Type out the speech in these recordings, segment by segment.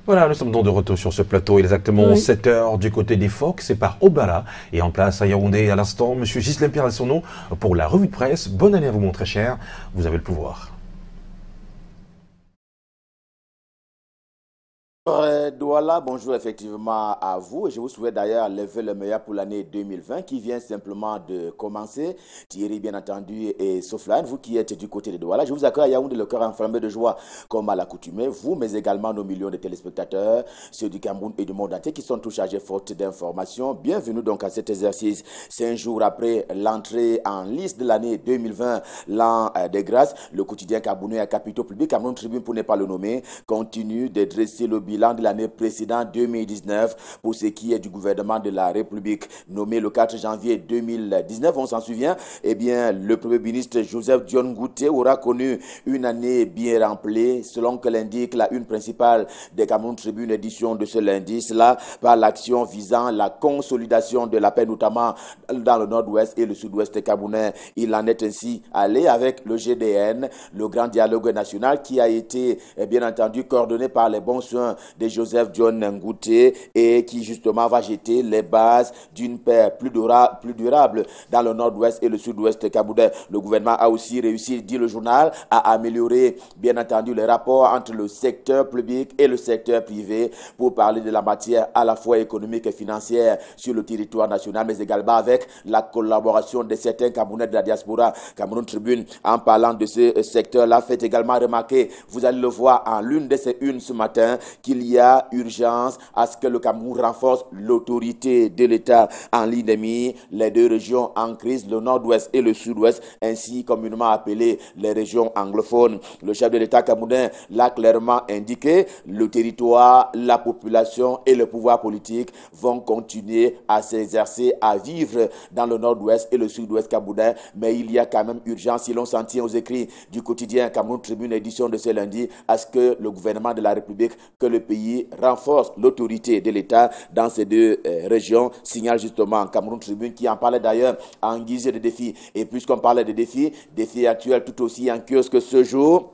Voilà, nous sommes donc de retour sur ce plateau. Il est exactement 7 heures du côté des phoques. C'est par Obala. Et en place à Yaoundé, à l'instant, M. Ghislain Pierre Lassono pour la revue de presse. Bonne année à vous, mon très cher. Vous avez le pouvoir. Douala, bonjour effectivement à vous. Je vous souhaite d'ailleurs lever le meilleur pour l'année 2020 qui vient simplement de commencer. Thierry, bien entendu, et Soflan, vous qui êtes du côté de Douala, je vous accueille à Yaoundé, le cœur enflammé de joie comme à l'accoutumée. Vous, mais également nos millions de téléspectateurs, ceux du Cameroun et du monde entier qui sont tous chargés faute d'informations. Bienvenue donc à cet exercice. 5 jours après l'entrée en liste de l'année 2020, l'an des grâces, le quotidien camerounais à capitaux publics, Cameroun Tribune pour ne pas le nommer, continue de dresser le bilan de l'année précédente 2019 pour ce qui est du gouvernement de la République nommé le 4 janvier 2019. On s'en souvient, eh bien, le Premier ministre Joseph Dion Ngouté aura connu une année bien remplie, selon que l'indique la une principale des Cameroun Tribune édition de ce lundi, cela par l'action visant la consolidation de la paix, notamment dans le nord-ouest et le sud-ouest camerounais. Il en est ainsi allé avec le GDN, le grand dialogue national qui a été bien entendu coordonné par les bons soins de Joseph Dion Ngouté et qui justement va jeter les bases d'une paix plus durable dans le nord-ouest et le sud-ouest camerounais. Le gouvernement a aussi réussi, dit le journal, à améliorer bien entendu les rapports entre le secteur public et le secteur privé pour parler de la matière à la fois économique et financière sur le territoire national, mais également avec la collaboration de certains Camerounais de la diaspora. Cameroun Tribune, en parlant de ce secteur-là, fait également remarquer, vous allez le voir en l'une de ses unes ce matin, qu'il y a urgence à ce que le Cameroun renforce l'autorité de l'État en ligne de mire. Les deux régions en crise, le nord-ouest et le sud-ouest, ainsi communément appelées les régions anglophones. Le chef de l'État camerounais l'a clairement indiqué, le territoire, la population et le pouvoir politique vont continuer à s'exercer, à vivre dans le nord-ouest et le sud-ouest camerounais, mais il y a quand même urgence, si l'on s'en tient aux écrits du quotidien Cameroun Tribune édition de ce lundi, à ce que le gouvernement de la République, que le pays renforce l'autorité de l'État dans ces deux régions, signale justement Cameroun Tribune qui en parlait d'ailleurs en guise de défis. Et puisqu'on parlait de défis actuels tout aussi en kiosque ce jour,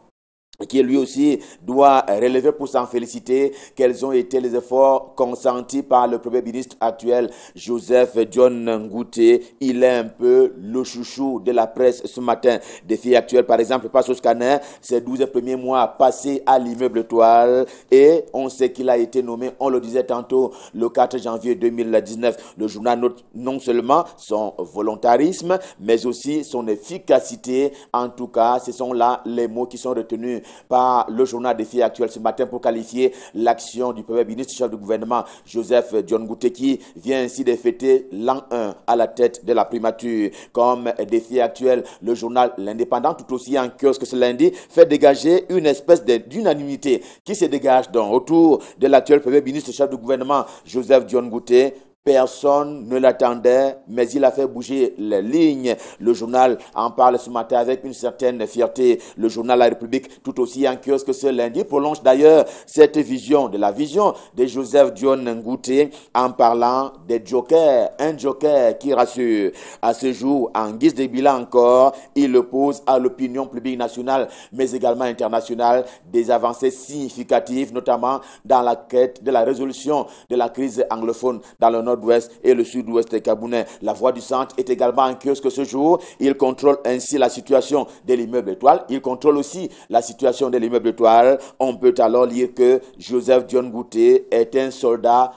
qui lui aussi doit relever pour s'en féliciter, quels ont été les efforts consentis par le Premier ministre actuel, Joseph Dion Ngouté. Il est un peu le chouchou de la presse ce matin. Défi actuel, par exemple, passe au scanner, ces 12 premiers mois passés à l'immeuble Étoile, et on sait qu'il a été nommé, on le disait tantôt, le 4 janvier 2019. Le journal note non seulement son volontarisme, mais aussi son efficacité. En tout cas, ce sont là les mots qui sont retenus par le journal Défi actuel ce matin pour qualifier l'action du Premier ministre, chef du gouvernement, Joseph Dion Ngouté, qui vient ainsi de fêter l'an 1 à la tête de la primature. Comme Défi actuel, le journal L'Indépendant, tout aussi en kiosque ce lundi, fait dégager une espèce d'unanimité qui se dégage donc autour de l'actuel Premier ministre, chef du gouvernement, Joseph Dion Ngouté. Personne ne l'attendait, mais il a fait bouger les lignes. Le journal en parle ce matin avec une certaine fierté. Le journal La République, tout aussi en kiosque ce lundi, prolonge d'ailleurs cette vision, de la vision de Joseph Dion Ngouté en parlant des jokers. Un joker qui rassure. À ce jour, en guise de bilan encore, il oppose à l'opinion publique nationale, mais également internationale, des avancées significatives, notamment dans la quête de la résolution de la crise anglophone dans le nord-ouest et le sud-ouest camerounais. La Voix du Centre est également en kiosque ce jour. Il contrôle ainsi la situation de l'immeuble Étoile. Il contrôle aussi la situation de l'immeuble Étoile. On peut alors lire que Joseph Dion Ngouté est un soldat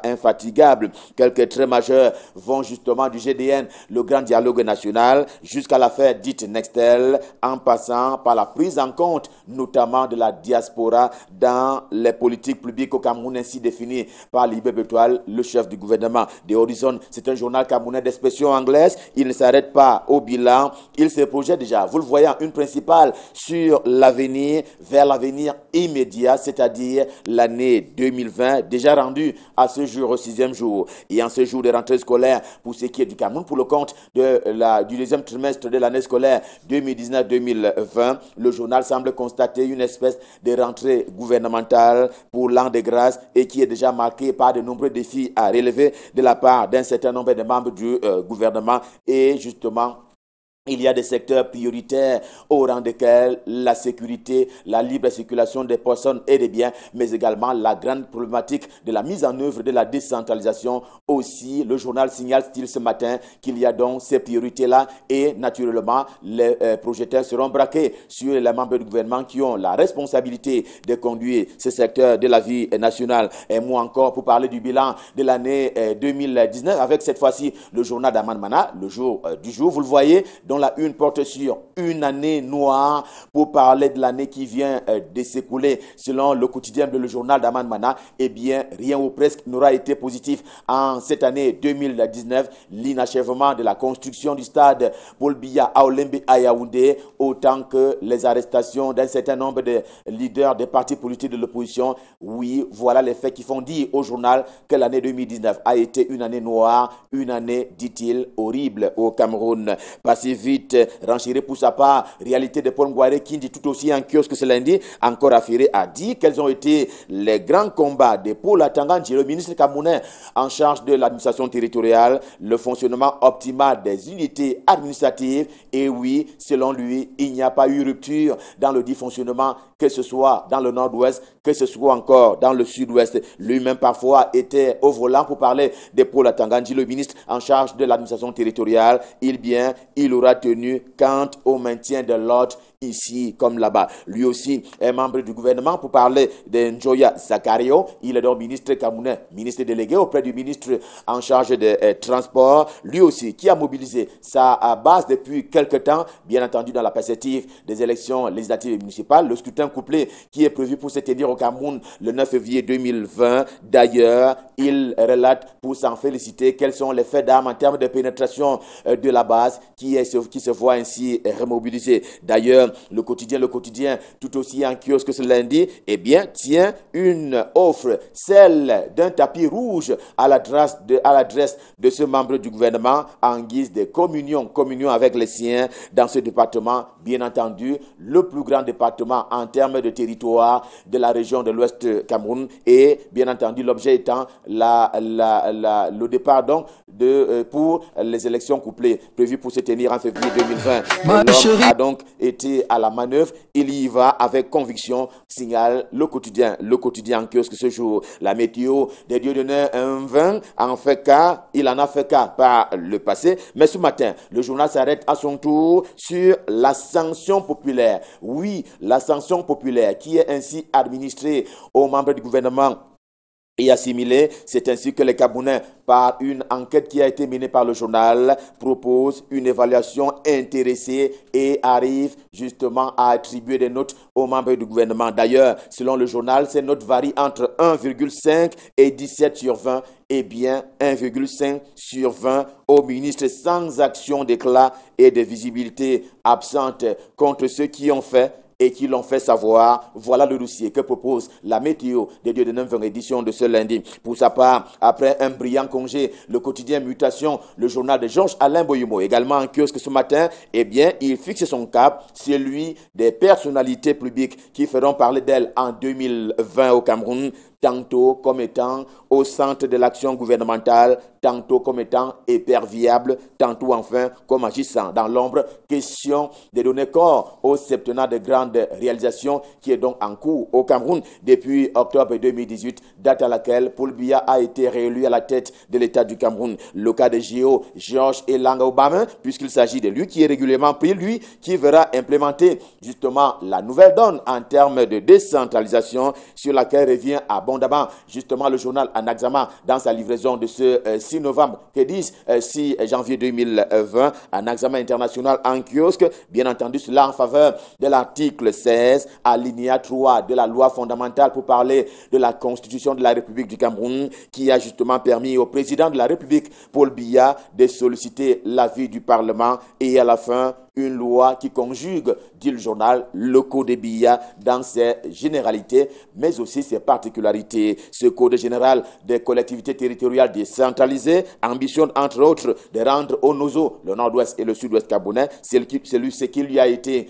infatigable. Quelques traits majeurs vont justement du GDN, le grand dialogue national, jusqu'à l'affaire dite Nextel, en passant par la prise en compte notamment de la diaspora dans les politiques publiques au Cameroun ainsi définies par l'immeuble Étoile, le chef du gouvernement. The Horizon, c'est un journal camerounais d'expression anglaise. Il ne s'arrête pas au bilan. Il se projette déjà, vous le voyez, une principale sur l'avenir, vers l'avenir immédiat, c'est-à-dire l'année 2020, déjà rendue à ce jour, au 6e jour. Et en ce jour de rentrée scolaire, pour ce qui est du Cameroun, pour le compte du deuxième trimestre de l'année scolaire 2019-2020, le journal semble constater une espèce de rentrée gouvernementale pour l'an de grâce et qui est déjà marquée par de nombreux défis à relever de la part d'un certain nombre de membres du gouvernement et justement Il y a des secteurs prioritaires au rang desquels la sécurité, la libre circulation des personnes et des biens, mais également la grande problématique de la mise en œuvre de la décentralisation. Aussi, le journal signale-t-il ce matin qu'il y a donc ces priorités-là et naturellement, les projecteurs seront braqués sur les membres du gouvernement qui ont la responsabilité de conduire ce secteur de la vie nationale. Et moi encore, pour parler du bilan de l'année 2019, avec cette fois-ci le journal d'Aman Mana, le jour du jour, vous le voyez, dont la une porte sur une année noire pour parler de l'année qui vient de s'écouler. Selon le quotidien de le journal d'Aman Mana, eh bien, rien ou presque n'aura été positif en cette année 2019. L'inachèvement de la construction du stade Paul Biya à Olembe à Yaoundé, autant que les arrestations d'un certain nombre de leaders des partis politiques de l'opposition. Oui, voilà les faits qui font dire au journal que l'année 2019 a été une année noire, une année, dit-il, horrible au Cameroun. Passez vite, renchéré pour sa part, réalité de Paul Ngouaré qui dit tout aussi en kiosque ce lundi, encore affirmé, a dit quels ont été les grands combats de Paul Atanganji, le ministre camerounais en charge de l'administration territoriale, le fonctionnement optimal des unités administratives. Et oui, selon lui, il n'y a pas eu rupture dans le dit fonctionnement, que ce soit dans le nord-ouest, que ce soit encore dans le sud-ouest. Lui-même parfois était au volant pour parler de Paul Atanganji, le ministre en charge de l'administration territoriale. Il aura tenu quant au maintien de l'ordre ici comme là-bas. Lui aussi est membre du gouvernement pour parler de Njoya Zakario. Il est donc ministre camerounais, ministre délégué auprès du ministre en charge des transports. Lui aussi qui a mobilisé sa base depuis quelque temps, bien entendu dans la perspective des élections législatives et municipales. Le scrutin couplé qui est prévu pour se tenir au Cameroun le 9 février 2020. D'ailleurs, il relate pour s'en féliciter quels sont les faits d'armes en termes de pénétration de la base qui se voit ainsi remobilisée. D'ailleurs, le quotidien, tout aussi en kiosque ce lundi, eh bien, tient une offre, celle d'un tapis rouge à l'adresse de ce membre du gouvernement en guise de communion avec les siens dans ce département, bien entendu, le plus grand département en termes de territoire de la région de l'Ouest Cameroun et, bien entendu, l'objet étant le départ donc pour les élections couplées prévues pour se tenir en février 2020. L'homme a donc été à la manœuvre, il y va avec conviction, signale le quotidien en kiosque ce jour. La météo des dieux d'honneur 20 il en a fait cas par le passé, mais ce matin, le journal s'arrête à son tour sur la sanction populaire. Oui, la sanction populaire qui est ainsi administrée aux membres du gouvernement et assimilé. C'est ainsi que les Camerounais, par une enquête qui a été menée par le journal, proposent une évaluation intéressée et arrivent justement à attribuer des notes aux membres du gouvernement. D'ailleurs, selon le journal, ces notes varient entre 1,5 et 17 sur 20. Eh bien, 1,5 sur 20 au ministre sans action d'éclat et de visibilité absente contre ceux qui ont fait et qui l'ont fait savoir. Voilà le dossier que propose la météo des dieux de 9 édition de ce lundi. Pour sa part, après un brillant congé, le quotidien Mutation, le journal de Georges-Alain Boyumo, également en kiosque ce matin, eh bien, il fixe son cap, celui des personnalités publiques qui feront parler d'elles en 2020 au Cameroun, tantôt comme étant au centre de l'action gouvernementale, tantôt comme étant hyperviable, tantôt enfin comme agissant dans l'ombre. Question de donner corps au septennat de grandes réalisations qui est donc en cours au Cameroun depuis octobre 2018, date à laquelle Paul Biya a été réélu à la tête de l'État du Cameroun. Le cas de Géo, Georges Elanga Obama, puisqu'il s'agit de lui qui est régulièrement pris, lui qui verra implémenter justement la nouvelle donne en termes de décentralisation sur laquelle revient abondamment justement le journal Anaxama dans sa livraison de ce 6 novembre, que disent 6 janvier 2020, Anaxama international en kiosque, bien entendu cela en faveur de l'article 16, alinéa 3 de la loi fondamentale pour parler de la constitution de la République du Cameroun, qui a justement permis au président de la République, Paul Biya, de solliciter l'avis du Parlement et à la fin, une loi qui conjugue, dit le journal, le code des BIA dans ses généralités, mais aussi ses particularités. Ce code général des collectivités territoriales décentralisées ambitionne entre autres de rendre au Nozo, le nord-ouest et le sud-ouest camerounais, ce qui lui a été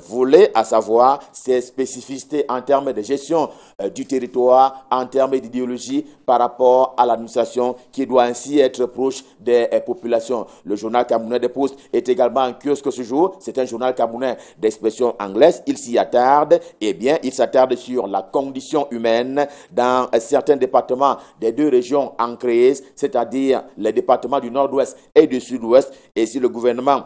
volé, à savoir ses spécificités en termes de gestion du territoire, en termes d'idéologie par rapport à l'administration qui doit ainsi être proche des populations. Le journal camerounais des Postes est également en kiosque ce jour. C'est un journal camerounais d'expression anglaise. Il s'y attarde. Eh bien, il s'attarde sur la condition humaine dans certains départements des deux régions ancrées, c'est-à-dire les départements du nord-ouest et du sud-ouest. Et si le gouvernement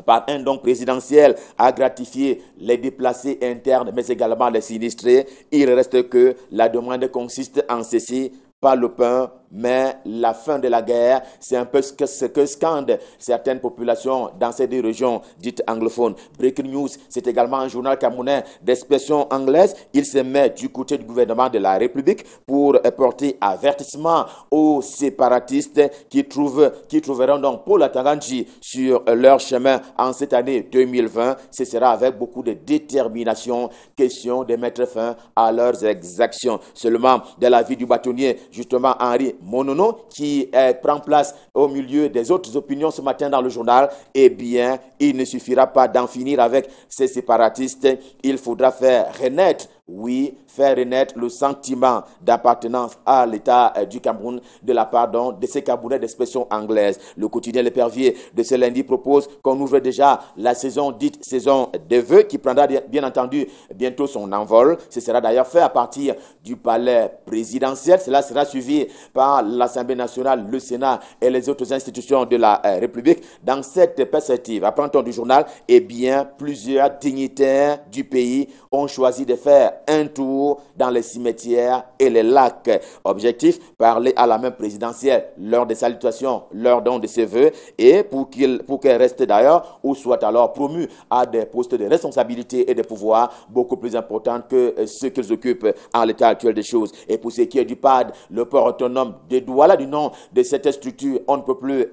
par un don présidentiel a gratifié les déplacés internes, mais également les sinistrés, il reste que la demande consiste en ceci, pas le pain, mais la fin de la guerre, c'est un peu ce que scandent certaines populations dans ces deux régions dites anglophones. Breaking News, c'est également un journal camerounais d'expression anglaise. Il se met du côté du gouvernement de la République pour porter avertissement aux séparatistes qui trouveront donc Paul Atangandji sur leur chemin en cette année 2020. Ce sera avec beaucoup de détermination, question de mettre fin à leurs exactions. Seulement, de la vie du bâtonnier, justement, Henri Monono, qui prend place au milieu des autres opinions ce matin dans le journal, eh bien, il ne suffira pas d'en finir avec ces séparatistes. Il faudra faire renaître, oui, faire renaître le sentiment d'appartenance à l'État du Cameroun de la part de ces Camerounais d'expression anglaise. Le quotidien L'Épervier de ce lundi propose qu'on ouvre déjà la saison dite saison des vœux qui prendra bien entendu bientôt son envol. Ce sera d'ailleurs fait à partir du palais présidentiel. Cela sera suivi par l'Assemblée nationale, le Sénat et les autres institutions de la République. Dans cette perspective, apprend-on du journal, eh bien, plusieurs dignitaires du pays ont choisi de faire un tour dans les cimetières et les lacs. Objectif, parler à la main présidentielle lors des salutations, lors don de ses vœux et pour qu'elle reste d'ailleurs ou soit alors promue à des postes de responsabilité et de pouvoir beaucoup plus importants que ceux qu'ils occupent en l'état actuel des choses. Et pour ce qui est du PAD, le port autonome de Douala, du nom de cette structure on ne peut plus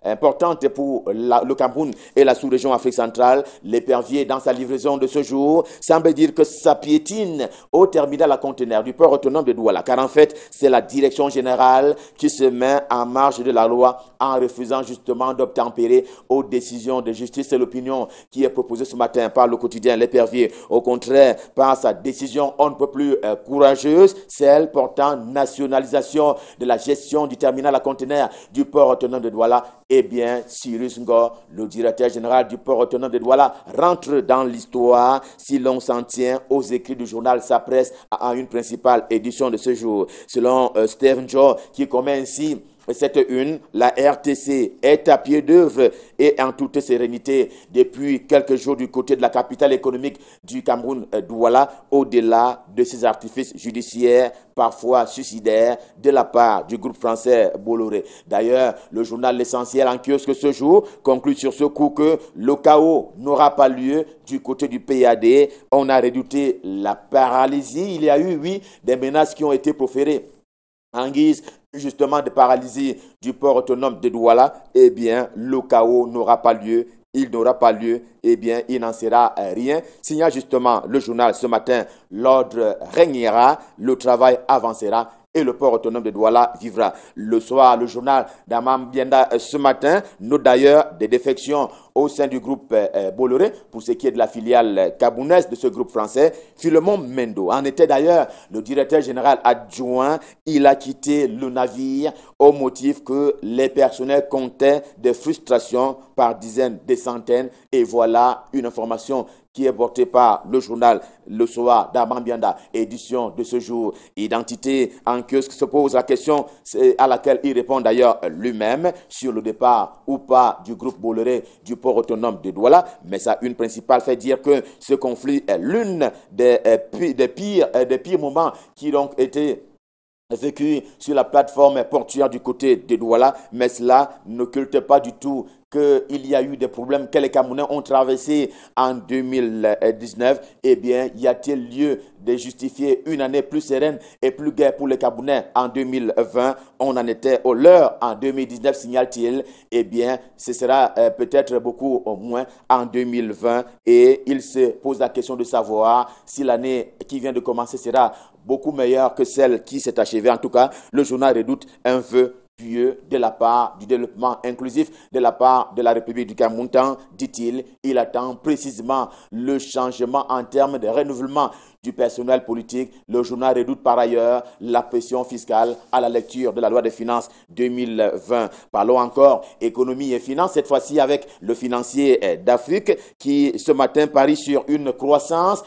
importante pour le Cameroun et la sous-région Afrique centrale, L'Épervier dans sa livraison de ce jour semble dire que ça piétine au terminal à conteneurs du port autonome de Douala, car en fait, c'est la direction générale qui se met en marge de la loi en refusant justement d'obtempérer aux décisions de justice. C'est l'opinion qui est proposée ce matin par le quotidien L'Épervier. Au contraire, par sa décision on ne peut plus courageuse, celle portant nationalisation de la gestion du terminal à conteneurs du port autonome de Douala, eh bien, Cyrus Ngor, le directeur général du port autonome de Douala, rentre dans l'histoire si l'on s'en tient aux écrits du journal Sa Presse à une principale édition de ce jour. Selon Stephen Joe, qui commet ainsi cette une, la RTC est à pied d'œuvre et en toute sérénité depuis quelques jours du côté de la capitale économique du Cameroun, Douala, au-delà de ces artifices judiciaires parfois suicidaires de la part du groupe français Bolloré. D'ailleurs, le journal L'Essentiel en kiosque ce jour conclut sur ce coup que le chaos n'aura pas lieu du côté du PAD. On a redouté la paralysie. Il y a eu, oui, des menaces qui ont été proférées en guise justement de paralysie du port autonome de Douala. Eh bien, le chaos n'aura pas lieu. Il n'aura pas lieu, eh bien, il n'en sera rien. Signale justement le journal ce matin, l'ordre régnera, le travail avancera et le port autonome de Douala vivra. Le soir, le journal d'Amam Bienda ce matin note d'ailleurs des défections au sein du groupe Bolloré pour ce qui est de la filiale camerounaise de ce groupe français. Philemon Mendo en était d'ailleurs le directeur général adjoint. Il a quitté le navire au motif que les personnels comptaient des frustrations par dizaines, des centaines. Et voilà une information qui est portée par le journal Le Soir d'Amambianda, édition de ce jour. Identité en kiosque se pose la question à laquelle il répond d'ailleurs lui-même sur le départ ou pas du groupe Bolloré du port autonome de Douala. Mais ça, une principale fait dire que ce conflit est l'une des pires moments qui ont été vécu sur la plateforme portuaire du côté de Douala, mais cela n'occulte pas du tout qu'il y a eu des problèmes que les Camerounais ont traversés en 2019, eh bien, y a-t-il lieu de justifier une année plus sereine et plus gaie pour les Camerounais en 2020? On en était au leur en 2019, signale-t-il. Eh bien, ce sera peut-être beaucoup moins en 2020 et il se pose la question de savoir si l'année qui vient de commencer sera beaucoup meilleure que celle qui s'est achevée. En tout cas, le journal redoute un vœu pieux de la part du développement inclusif, de la part de la République du Cameroun, dit-il, il attend précisément le changement en termes de renouvellement du personnel politique. Le journal redoute par ailleurs la pression fiscale à la lecture de la loi des finances 2020. Parlons encore économie et finances, cette fois-ci avec le financier d'Afrique qui ce matin parie sur une croissance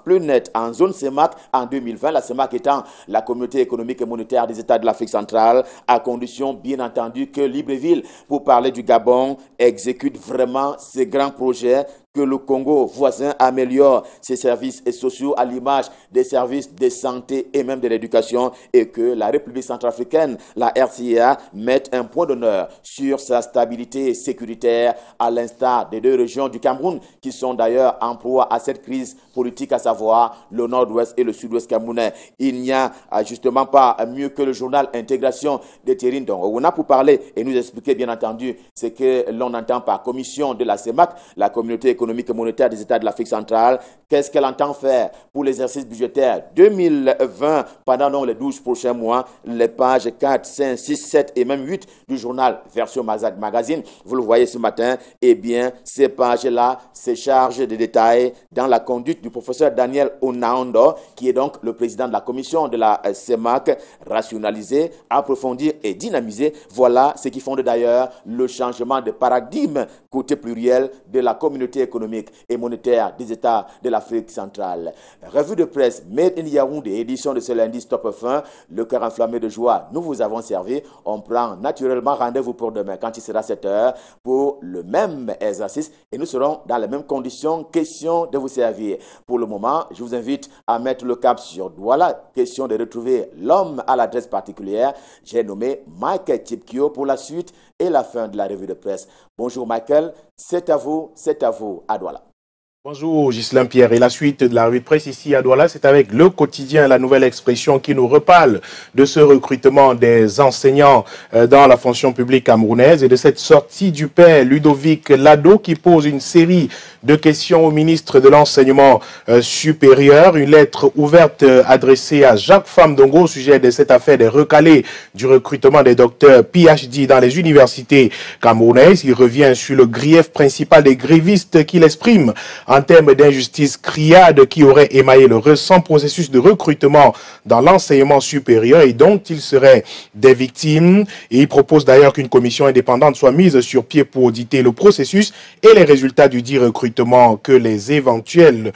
plus nette en zone CEMAC en 2020, la CEMAC étant la communauté économique et monétaire des États de l'Afrique centrale, à condition bien entendu que Libreville, pour parler du Gabon, exécute vraiment ces grands projets, que le Congo voisin améliore ses services sociaux à l'image des services de santé et même de l'éducation et que la République centrafricaine, la RCA, mette un point d'honneur sur sa stabilité sécuritaire à l'instar des deux régions du Cameroun qui sont d'ailleurs en proie à cette crise politique, à savoir le nord-ouest et le sud-ouest camerounais. Il n'y a justement pas mieux que le journal Intégration de Thierry Ndong pour parler et nous expliquer bien entendu ce que l'on entend par commission de la CEMAC, la communauté économique et monétaire des États de l'Afrique centrale. Qu'est-ce qu'elle entend faire pour l'exercice budgétaire 2020 pendant les 12 prochains mois? Les pages 4, 5, 6, 7 et même 8 du journal Version Magazine, vous le voyez ce matin, eh bien, ces pages-là se chargent de détails dans la conduite du professeur Daniel Onaondo, qui est donc le président de la commission de la CEMAC, rationaliser, approfondir et dynamiser. Voilà ce qui fonde d'ailleurs le changement de paradigme côté pluriel de la communauté économique et monétaire des États de l'Afrique centrale. Revue de presse Made in Yaoundé, édition de ce lundi Stop Fin. Le cœur enflammé de joie, nous vous avons servi. On prend naturellement rendez-vous pour demain quand il sera 7 heures pour le même exercice et nous serons dans les mêmes conditions. Question de vous servir. Pour le moment, je vous invite à mettre le cap sur Douala. Question de retrouver l'homme à l'adresse particulière. J'ai nommé Michael Chipkio pour la suite et la fin de la revue de presse. Bonjour Michael, c'est à vous à Douala. Bonjour Ghislain Pierre, et la suite de la revue de presse ici à Douala, c'est avec le quotidien La Nouvelle Expression qui nous reparle de ce recrutement des enseignants dans la fonction publique camerounaise et de cette sortie du père Ludovic Lado qui pose une série de questions au ministre de l'Enseignement supérieur. Une lettre ouverte adressée à Jacques Famdongo au sujet de cette affaire des recalés du recrutement des docteurs PhD dans les universités camerounaises. Il revient sur le grief principal des grévistes qu'il exprime en termes d'injustice criade qui aurait émaillé le récent processus de recrutement dans l'enseignement supérieur et dont ils seraient des victimes. Et il propose d'ailleurs qu'une commission indépendante soit mise sur pied pour auditer le processus et les résultats du dit recrutement, que les éventuelles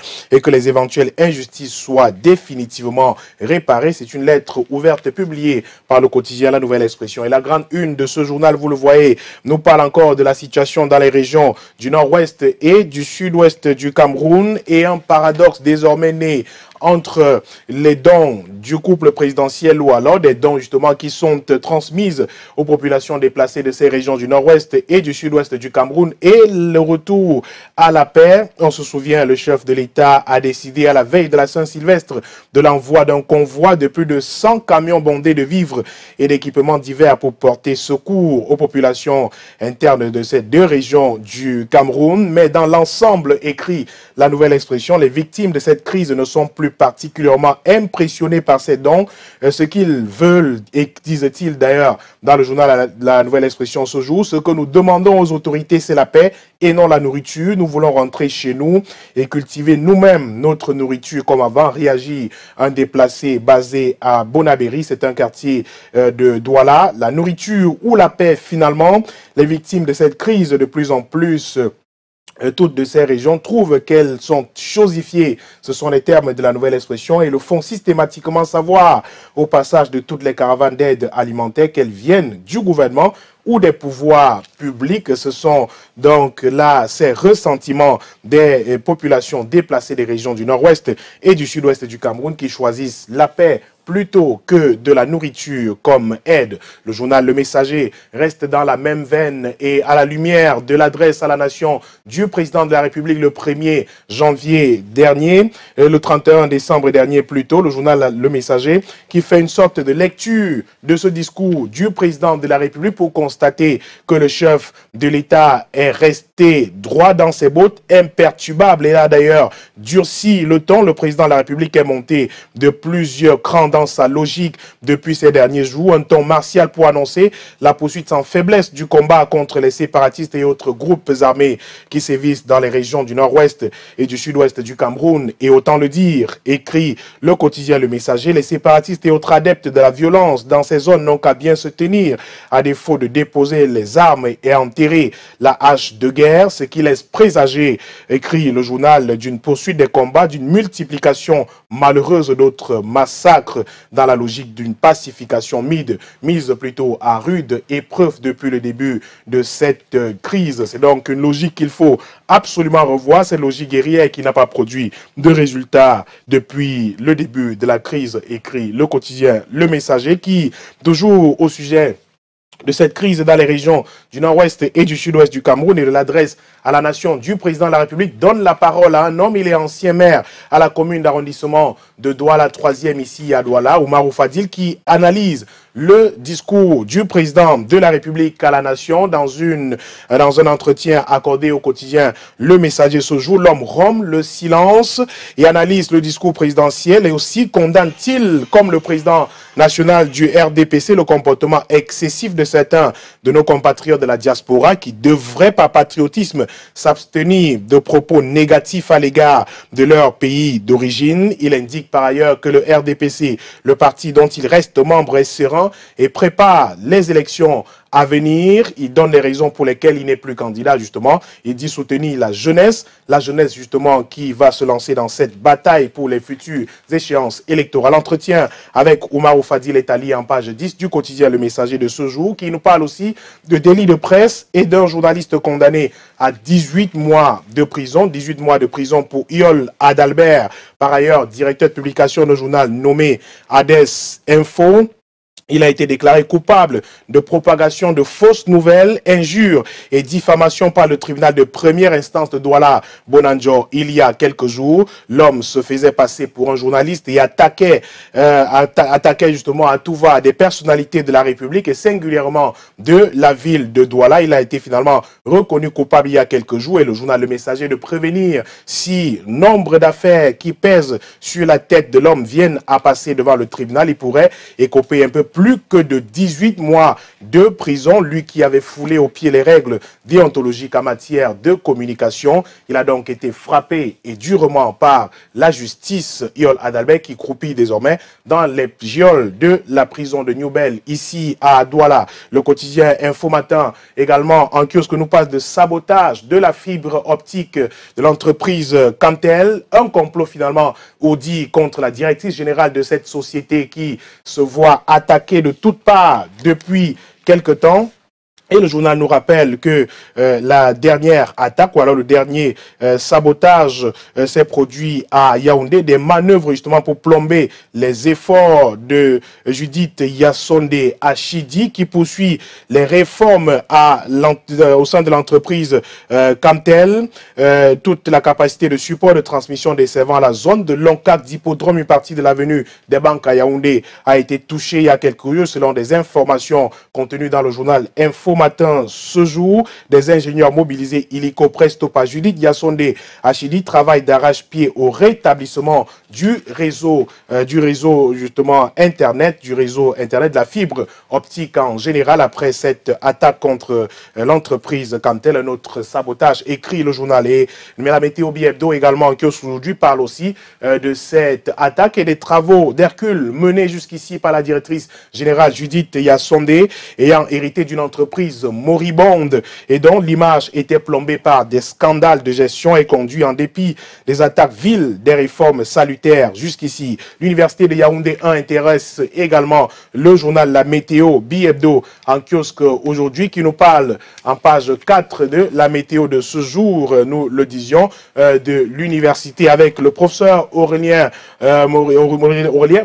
injustices soient définitivement réparées. C'est une lettre ouverte publiée par le quotidien La Nouvelle Expression. Et la grande une de ce journal, vous le voyez, nous parle encore de la situation dans les régions du nord-ouest et du sud-ouest du Cameroun et un paradoxe désormais né entre les dons du couple présidentiel ou alors des dons justement qui sont transmises aux populations déplacées de ces régions du nord-ouest et du sud-ouest du Cameroun et le retour à la paix. On se souvient, le chef de l'État a décidé à la veille de la Saint-Sylvestre de l'envoi d'un convoi de plus de 100 camions bondés de vivres et d'équipements divers pour porter secours aux populations internes de ces deux régions du Cameroun. Mais dans l'ensemble, écrit La Nouvelle Expression, les victimes de cette crise ne sont plus particulièrement impressionnés par ces dons. Ce qu'ils veulent, et disent-ils d'ailleurs dans le journal La Nouvelle Expression ce jour, ce que nous demandons aux autorités, c'est la paix et non la nourriture. Nous voulons rentrer chez nous et cultiver nous-mêmes notre nourriture comme avant, réagit un déplacé basé à Bonabéry, c'est un quartier de Douala. La nourriture ou la paix finalement, les victimes de cette crise de plus en plus toutes de ces régions trouvent qu'elles sont chosifiées. Ce sont les termes de La Nouvelle Expression et le font systématiquement savoir au passage de toutes les caravanes d'aide alimentaire qu'elles viennent du gouvernement ou des pouvoirs publics. Ce sont donc là ces ressentiments des populations déplacées des régions du nord-ouest et du sud-ouest du Cameroun qui choisissent la paix plutôt que de la nourriture comme aide. Le journal Le Messager reste dans la même veine et à la lumière de l'adresse à la nation du président de la République le 1er janvier dernier, le 31 décembre dernier plutôt, le journal Le Messager qui fait une sorte de lecture de ce discours du président de la République pour constater que le chef de l'État est resté droit dans ses bottes, imperturbable et a d'ailleurs durci le ton. Le président de la République est monté de plusieurs crans dans sa logique depuis ces derniers jours, un ton martial pour annoncer la poursuite sans faiblesse du combat contre les séparatistes et autres groupes armés qui sévissent dans les régions du nord-ouest et du sud-ouest du Cameroun. Et autant le dire, écrit le quotidien Le Messager, les séparatistes et autres adeptes de la violence dans ces zones n'ont qu'à bien se tenir, à défaut de déposer les armes et enterrer la hache de guerre, ce qui laisse présager, écrit le journal, d'une poursuite des combats, d'une multiplication malheureuse d'autres massacres dans la logique d'une pacification mise plutôt à rude épreuve depuis le début de cette crise. C'est donc une logique qu'il faut absolument revoir, cette logique guerrière qui n'a pas produit de résultats depuis le début de la crise, écrit le quotidien Le Messager, qui, toujours au sujet de cette crise dans les régions du nord-ouest et du sud-ouest du Cameroun et de l'adresse à la nation du président de la République, donne la parole à un homme. Il est ancien maire à la commune d'arrondissement de Douala, 3e ici à Douala, Oumarou Fadil, qui analyse le discours du président de la République à la nation dans un entretien accordé au quotidien Le Messager ce jour. L'homme rompt le silence et analyse le discours présidentiel et aussi condamne-t-il, comme le président national du RDPC, le comportement excessif de certains de nos compatriotes de la diaspora qui devraient, par patriotisme, s'abstenir de propos négatifs à l'égard de leur pays d'origine. Il indique par ailleurs que le RDPC, le parti dont il reste membre, est serein et prépare les élections à venir. Il donne les raisons pour lesquelles il n'est plus candidat, justement. Il dit soutenir la jeunesse justement qui va se lancer dans cette bataille pour les futures échéances électorales. Entretien avec Oumarou Fadil Etali en page 10 du quotidien Le Messager de ce jour, qui nous parle aussi de délit de presse et d'un journaliste condamné à 18 mois de prison, 18 mois de prison pour Yol Adalbert, par ailleurs directeur de publication d'un journal nommé Hades Info. Il a été déclaré coupable de propagation de fausses nouvelles, injures et diffamation par le tribunal de première instance de Douala Bonanjo il y a quelques jours. L'homme se faisait passer pour un journaliste et attaquait justement à tout va des personnalités de la République et singulièrement de la ville de Douala. Il a été finalement reconnu coupable il y a quelques jours et le journal Le Messager de prévenir si nombre d'affaires qui pèsent sur la tête de l'homme viennent à passer devant le tribunal, il pourrait écoper un peu plus que de 18 mois de prison, lui qui avait foulé aux pieds les règles déontologiques en matière de communication. Il a donc été frappé et durement par la justice Yol Adalbert qui croupit désormais dans les geôles de la prison de Newbel ici à Douala. Le quotidien Info Matin également en kiosque nous passe de sabotage de la fibre optique de l'entreprise Camtel, un complot finalement audit contre la directrice générale de cette société qui se voit attaquée de toutes parts depuis quelque temps. Et le journal nous rappelle que la dernière attaque, ou alors le dernier sabotage s'est produit à Yaoundé, des manœuvres justement pour plomber les efforts de Judith Yassonde Achidi qui poursuit les réformes au sein de l'entreprise Camtel. Toute la capacité de support de transmission des servants à la zone de Loncac d'Hippodrome, une partie de l'avenue des banques à Yaoundé, a été touchée il y a quelques jours selon des informations contenues dans le journal Info Matin ce jour. Des ingénieurs mobilisés illico presto par Judith Yassonde Achidi travaillent d'arrache-pied au rétablissement du réseau justement Internet, de la fibre optique en général après cette attaque contre l'entreprise Camtel, un autre sabotage, écrit le journal. Mais la météo Bi-Hebdo également qui aujourd'hui parle aussi de cette attaque et des travaux d'Hercule menés jusqu'ici par la directrice générale Judith Yassonde ayant hérité d'une entreprise entreprise moribonde et dont l'image était plombée par des scandales de gestion et conduit en dépit des attaques viles des réformes salutaires jusqu'ici. L'université de Yaoundé 1 intéresse également le journal La Météo, Bi-Hebdo, en kiosque aujourd'hui, qui nous parle en page 4 de la météo de ce jour, nous le disions, de l'université avec le professeur Aurélien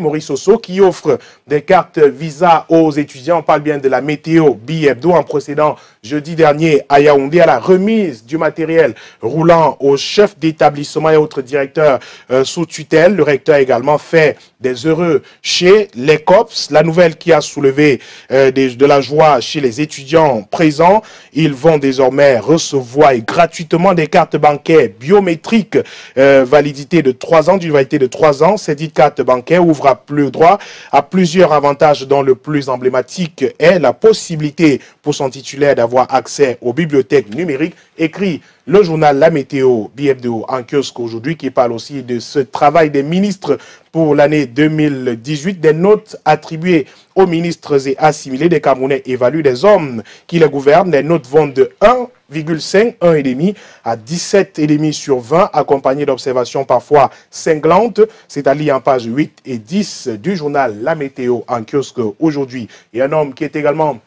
Maurice Osso qui offre des cartes visa aux étudiants. On parle bien de la météo Bi-Hebdo en procédant jeudi dernier à Yaoundé à la remise du matériel roulant aux chefs d'établissement et autres directeurs sous tutelle. Le recteur a également fait des heureux chez les COPS. La nouvelle qui a soulevé de la joie chez les étudiants présents. Ils vont désormais recevoir gratuitement des cartes bancaires biométriques validité de 3 ans, d'une validité de 3 ans. Ces dites cartes bancaires ouvrent le droit à plusieurs avantages dont le plus emblématique est la possibilité pour son titulaire d'avoir accès aux bibliothèques numériques, écrit le journal La Météo Bi-Hebdo en kiosque aujourd'hui, qui parle aussi de ce travail des ministres pour l'année 2018. Des notes attribuées aux ministres et assimilés des Camerounais évaluent les hommes qui les gouvernent. Les notes vont de 1,5, 1,5 à 17,5 sur 20, accompagnées d'observations parfois cinglantes. C'est à lire en page 8 et 10 du journal La Météo en kiosque aujourd'hui. Et un homme qui est également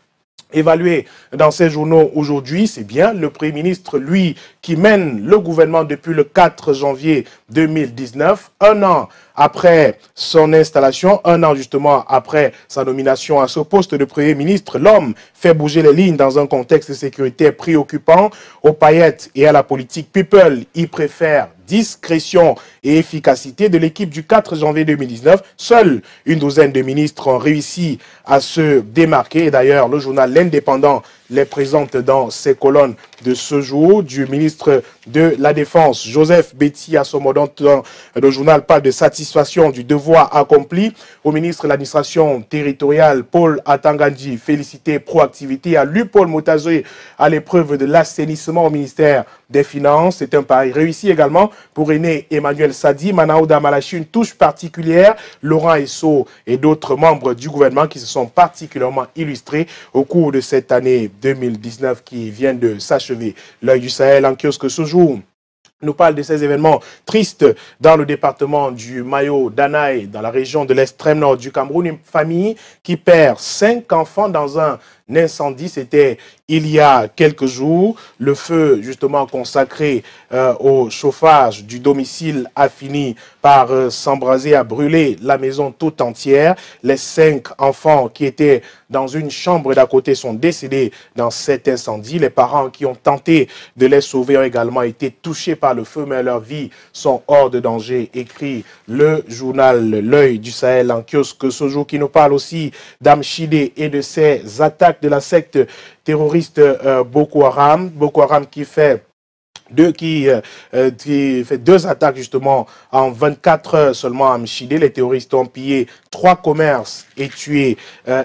évalué dans ces journaux aujourd'hui, c'est bien le Premier ministre, lui, qui mène le gouvernement depuis le 4 janvier 2019, un an après son installation, un an justement après sa nomination à ce poste de Premier ministre. L'homme fait bouger les lignes dans un contexte sécuritaire préoccupant. Aux paillettes et à la politique people, il préfère discrétion et efficacité de l'équipe du 4 janvier 2019. Seule une douzaine de ministres ont réussi à se démarquer. Et d'ailleurs, le journal L'Indépendant les présente dans ses colonnes de ce jour. Du ministre de la Défense, Joseph Betty, à son moment, le journal parle de satisfaction du devoir accompli. Au ministre de l'administration territoriale, Paul Atangandji, félicité proactivité. À lui, Paul Motazé, à l'épreuve de l'assainissement au ministère des Finances. C'est un pari réussi également pour Aîné Emmanuel Sadi, Manaouda Malachi, une touche particulière. Laurent Esso et d'autres membres du gouvernement qui se sont particulièrement illustrés au cours de cette année 2019 qui vient de s'achever. L'œil du Sahel en kiosque ce jour nous parle de ces événements tristes dans le département du Mayo d'Anaï, dans la région de l'extrême nord du Cameroun. Une famille qui perd 5 enfants dans un incendie. C'était il y a quelques jours. Le feu justement consacré au chauffage du domicile a fini par s'embraser, à brûler la maison tout entière. Les 5 enfants qui étaient dans une chambre d'à côté sont décédés dans cet incendie. Les parents qui ont tenté de les sauver ont également été touchés par le feu, mais leurs vies sont hors de danger, écrit le journal L'œil du Sahel en kiosque ce jour, qui nous parle aussi d'Amchidé et de ses attaques de la secte terroriste Boko Haram. Boko Haram qui fait deux attaques justement en 24 heures seulement à Mchidé. Les terroristes ont pillé 3 commerces et tué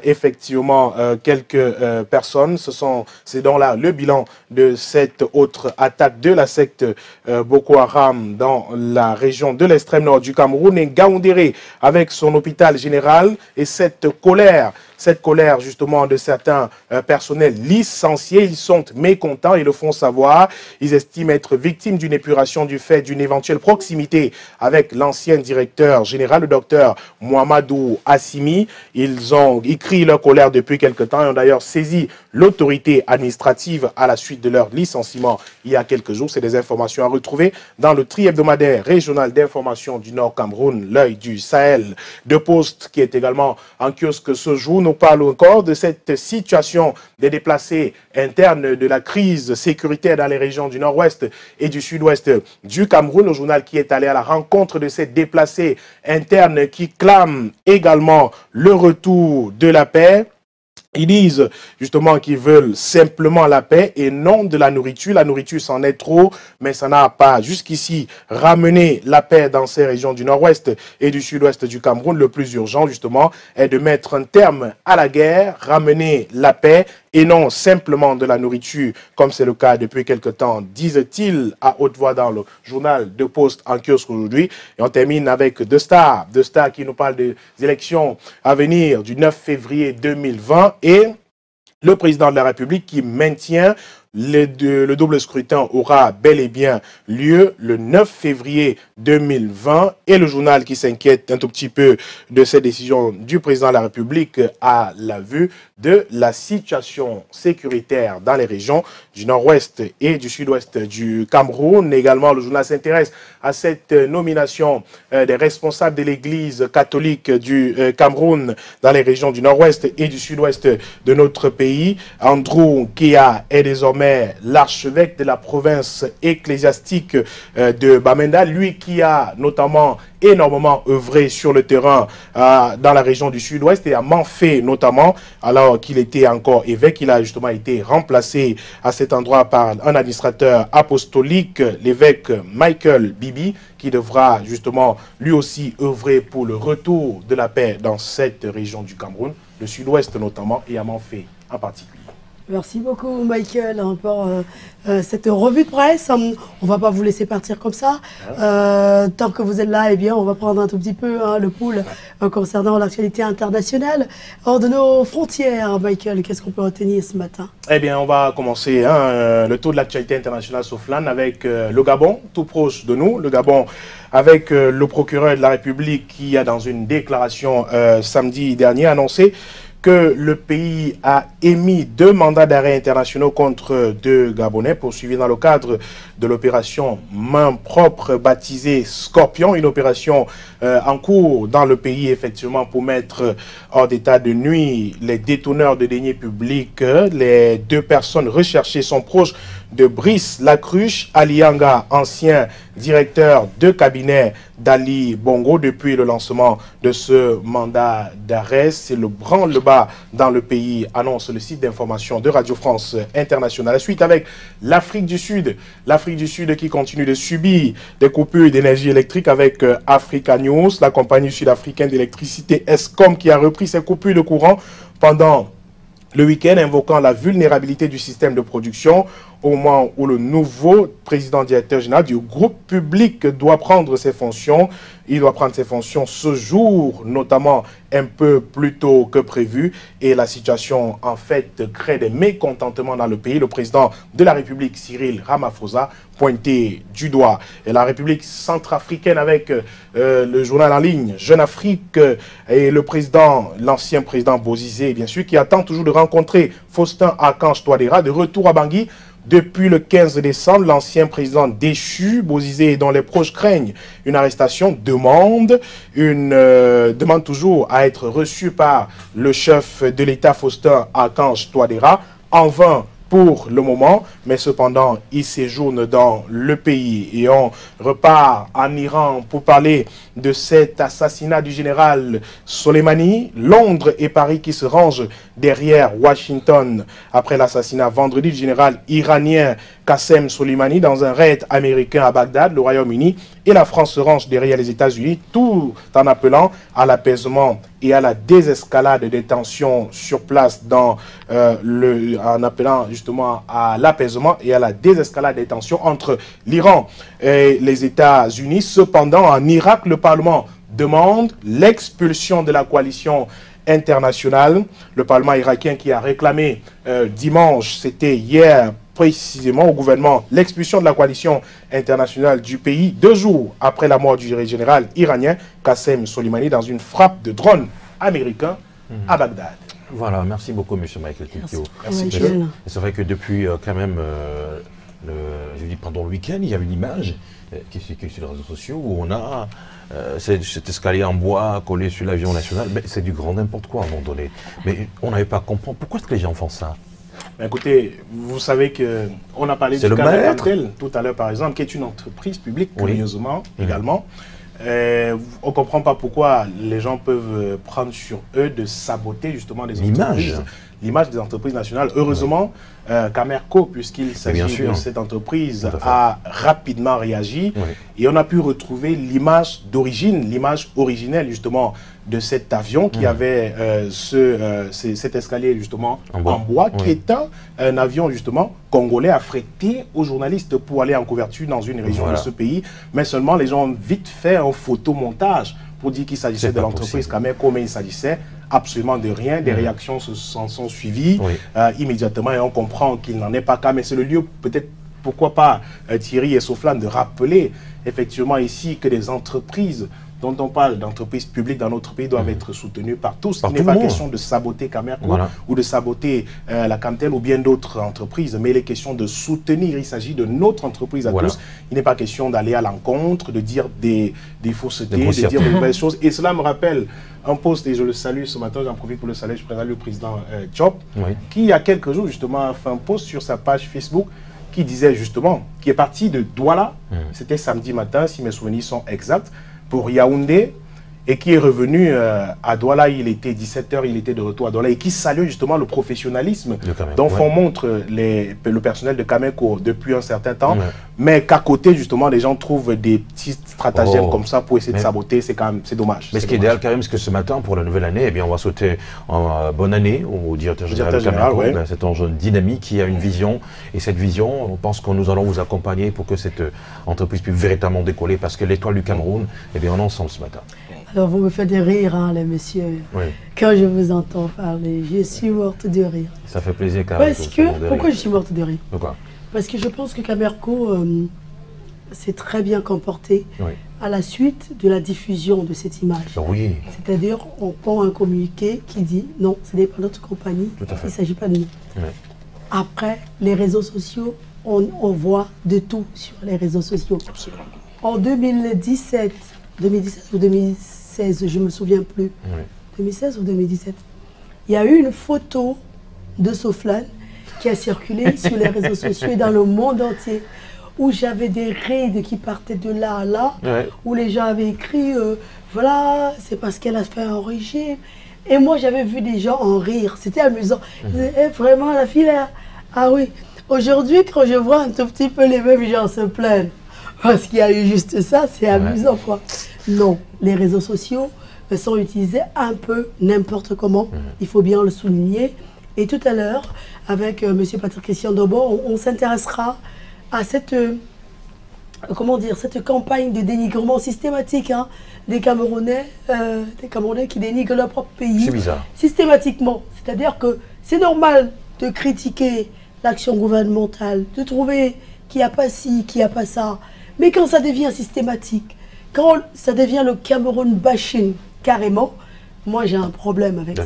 effectivement quelques personnes. C'est donc là le bilan de cette autre attaque de la secte Boko Haram dans la région de l'extrême nord du Cameroun. Et Gaoundéré avec son hôpital général et cette colère justement de certains personnels licenciés. Ils sont mécontents, ils le font savoir. Ils estiment être victimes d'une épuration du fait d'une éventuelle proximité avec l'ancien directeur général, le docteur Mohamedou Assimi. Ils ont écrit leur colère depuis quelque temps et ont d'ailleurs saisi l'autorité administrative à la suite de leur licenciement il y a quelques jours. C'est des informations à retrouver dans le tri-hebdomadaire régional d'information du Nord Cameroun, l'œil du Sahel. De Poste qui est également en kiosque ce jour nous parle encore de cette situation des déplacés internes, de la crise sécuritaire dans les régions du nord-ouest et du sud-ouest du Cameroun. Le journal qui est allé à la rencontre de ces déplacés internes qui clament également le retour de la paix. Ils disent justement qu'ils veulent simplement la paix et non de la nourriture. La nourriture, c'en est trop, mais ça n'a pas jusqu'ici ramené la paix dans ces régions du nord-ouest et du sud-ouest du Cameroun. Le plus urgent, justement, est de mettre un terme à la guerre, ramener la paix et non simplement de la nourriture, comme c'est le cas depuis quelque temps, disent-ils à haute voix dans le journal de Poste en kiosque aujourd'hui. Et on termine avec The Star qui nous parle des élections à venir du 9 février 2020 et le président de la République qui maintient le double scrutin aura bel et bien lieu le 9 février 2020 et le journal qui s'inquiète un tout petit peu de cette décision du président de la République à la vue de la situation sécuritaire dans les régions du nord-ouest et du sud-ouest du Cameroun. Également, le journal s'intéresse à cette nomination des responsables de l'église catholique du Cameroun dans les régions du nord-ouest et du sud-ouest de notre pays. Andrew Kia est désormais l'archevêque de la province ecclésiastique de Bamenda, lui qui a notamment énormément œuvré sur le terrain dans la région du sud-ouest et à Manfé notamment, alors qu'il était encore évêque. Il a justement été remplacé à cet endroit par un administrateur apostolique, l'évêque Michael Bibi, qui devra justement lui aussi œuvrer pour le retour de la paix dans cette région du Cameroun, le sud-ouest notamment et à Manfé en particulier. Merci beaucoup Michael pour cette revue de presse. On ne va pas vous laisser partir comme ça. Tant que vous êtes là, eh bien, on va prendre un tout petit peu le pouls concernant l'actualité internationale. Hors de nos frontières, Michael, qu'est-ce qu'on peut retenir ce matin? Eh bien, on va commencer le tour de l'actualité internationale Soflan avec le Gabon, tout proche de nous. Le Gabon avec le procureur de la République qui a dans une déclaration samedi dernier annoncé que le pays a émis 2 mandats d'arrêt internationaux contre 2 Gabonais poursuivis dans le cadre de l'opération Main Propre baptisée Scorpion, une opération en cours dans le pays effectivement pour mettre hors d'état de nuit les détourneurs de deniers publics. Les 2 personnes recherchées sont proches de Brice Lacruche, Alianga, ancien directeur de cabinet d'Ali Bongo depuis le lancement de ce mandat d'arrêt. C'est le branle-bas dans le pays, annonce le site d'information de Radio France Internationale. La suite avec l'Afrique du Sud. L'Afrique du Sud qui continue de subir des coupures d'énergie électrique avec Africa News, la compagnie sud-africaine d'électricité Eskom qui a repris ses coupures de courant pendant le week-end, invoquant la vulnérabilité du système de production au moment où le nouveau président directeur général du groupe public doit prendre ses fonctions. Il doit prendre ses fonctions ce jour, notamment un peu plus tôt que prévu. Et la situation, en fait, crée des mécontentements dans le pays. Le président de la République, Cyril Ramaphosa, pointé du doigt. Et la République centrafricaine avec le journal en ligne Jeune Afrique et le président, l'ancien président Bozizé, bien sûr, qui attend toujours de rencontrer Faustin Archange Touadéra de retour à Bangui. Depuis le 15 décembre, l'ancien président déchu, Bozizé, dont les proches craignent une arrestation, demande toujours à être reçu par le chef de l'État, Faustin Archange Touadéra, en vain pour le moment, mais cependant, il séjourne dans le pays et on repart en Iran pour parler de cet assassinat du général Soleimani. Londres et Paris qui se rangent derrière Washington après l'assassinat vendredi du général iranien Qassem Soleimani dans un raid américain à Bagdad, le Royaume-Uni, et la France se range derrière les États-Unis, tout en appelant à l'apaisement et à la désescalade des tensions sur place en appelant justement à l'apaisement et à la désescalade des tensions entre l'Iran et les États-Unis. Cependant, en Irak, le Parlement demande l'expulsion de la coalition internationale. Le Parlement irakien qui a réclamé dimanche, c'était hier, précisément au gouvernement, l'expulsion de la coalition internationale du pays 2 jours après la mort du général iranien Qassem Soleimani dans une frappe de drone américain à Bagdad. Voilà, merci beaucoup, M. Michael Kikio. Merci. C'est vrai que depuis quand même, pendant le week-end, il y a une image qui circule sur les réseaux sociaux où on a cet escalier en bois collé sur l'avion national. Mais c'est du grand n'importe quoi à un moment donné. Mais on n'avait pas à comprendre pourquoi est-ce que les gens font ça. Écoutez, vous savez qu'on a parlé du cas d'Intel tout à l'heure, par exemple, qui est une entreprise publique, curieusement, également. On ne comprend pas pourquoi les gens peuvent prendre sur eux de saboter justement des entreprises. L'image des entreprises nationales. Heureusement, Camerco, puisqu'il s'agit de cette entreprise, a rapidement réagi et on a pu retrouver l'image d'origine, l'image originelle justement de cet avion qui avait cet escalier justement en bois qui est un avion justement congolais affrété aux journalistes pour aller en couverture dans une région de ce pays. Mais seulement les gens ont vite fait un photomontage pour dire qu'il s'agissait de l'entreprise Cameco, mais il s'agissait absolument de rien. Des réactions s'en sont suivies immédiatement et on comprend qu'il n'en est pas cas. Mais c'est le lieu peut-être, pourquoi pas Thierry et Soflane, de rappeler effectivement ici que les entreprises dont on parle, d'entreprises publiques dans notre pays, doivent être soutenues par tous. Il n'est pas question de saboter Cameco ou de saboter la Camtel ou bien d'autres entreprises, mais il est question de soutenir. Il s'agit de notre entreprise à tous. Il n'est pas question d'aller à l'encontre, de dire des faussetés, de dire de nouvelles choses. Et cela me rappelle un post, et je le salue ce matin, j'en profite pour le saluer, je présente le président Chop, qui il y a quelques jours justement a fait un post sur sa page Facebook qui disait justement, qui est parti de Douala, c'était samedi matin, si mes souvenirs sont exacts, pour Yaoundé, et qui est revenu à Douala, il était 17 h, il était de retour à Douala, et qui salue justement le professionnalisme dont font montre le personnel de Cameco depuis un certain temps, mais qu'à côté justement les gens trouvent des petits stratagèmes comme ça pour essayer de saboter, c'est quand même, c'est dommage. Mais ce qui est idéal quand même, c'est que ce matin, pour la nouvelle année, eh bien, on va souhaiter bonne année au directeur général de Cameco, cet jeune dynamique qui a une vision, et cette vision, on pense que nous allons vous accompagner pour que cette entreprise puisse véritablement décoller, parce que l'étoile du Cameroun, eh bien, on est ensemble ce matin. Alors vous me faites rire, hein, les messieurs. Quand je vous entends parler, je suis morte de rire. Ça fait plaisir quand même. Parce que, pourquoi je suis morte de rire? Pourquoi? Parce que je pense que Cameco s'est très bien comporté à la suite de la diffusion de cette image. C'est-à-dire, on prend un communiqué qui dit non, ce n'est pas notre compagnie, il ne s'agit pas de nous. Après, les réseaux sociaux, on voit de tout sur les réseaux sociaux. Absolument. En 2017 ou 2016, je ne me souviens plus. 2016 ou 2017. Il y a eu une photo de Soflane qui a circulé sur les réseaux sociaux et dans le monde entier, où j'avais des raids qui partaient de là à là, où les gens avaient écrit voilà, c'est parce qu'elle a fait un régime. Et moi, j'avais vu des gens en rire. C'était amusant. Vraiment, la fille là. Ah oui. Aujourd'hui, quand je vois un tout petit peu les mêmes gens se plaindre, parce qu'il y a eu juste ça, c'est amusant quoi. Non, les réseaux sociaux sont utilisés un peu n'importe comment, il faut bien le souligner. Et tout à l'heure, avec M. Patrick Christian Dobo, on s'intéressera à cette, comment dire, cette campagne de dénigrement systématique des Camerounais qui dénigrent leur propre pays. C'est bizarre. Systématiquement. C'est-à-dire que c'est normal de critiquer l'action gouvernementale, de trouver qu'il n'y a pas ci, qu'il n'y a pas ça. Mais quand ça devient systématique, quand ça devient le Cameroun bashing carrément, moi j'ai un problème avec ça.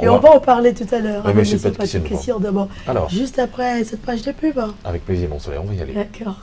Et on va en parler tout à l'heure avec M. Patrick Christian d'abord. Juste après cette page de pub. Avec plaisir, mon soleil, on va y aller. D'accord.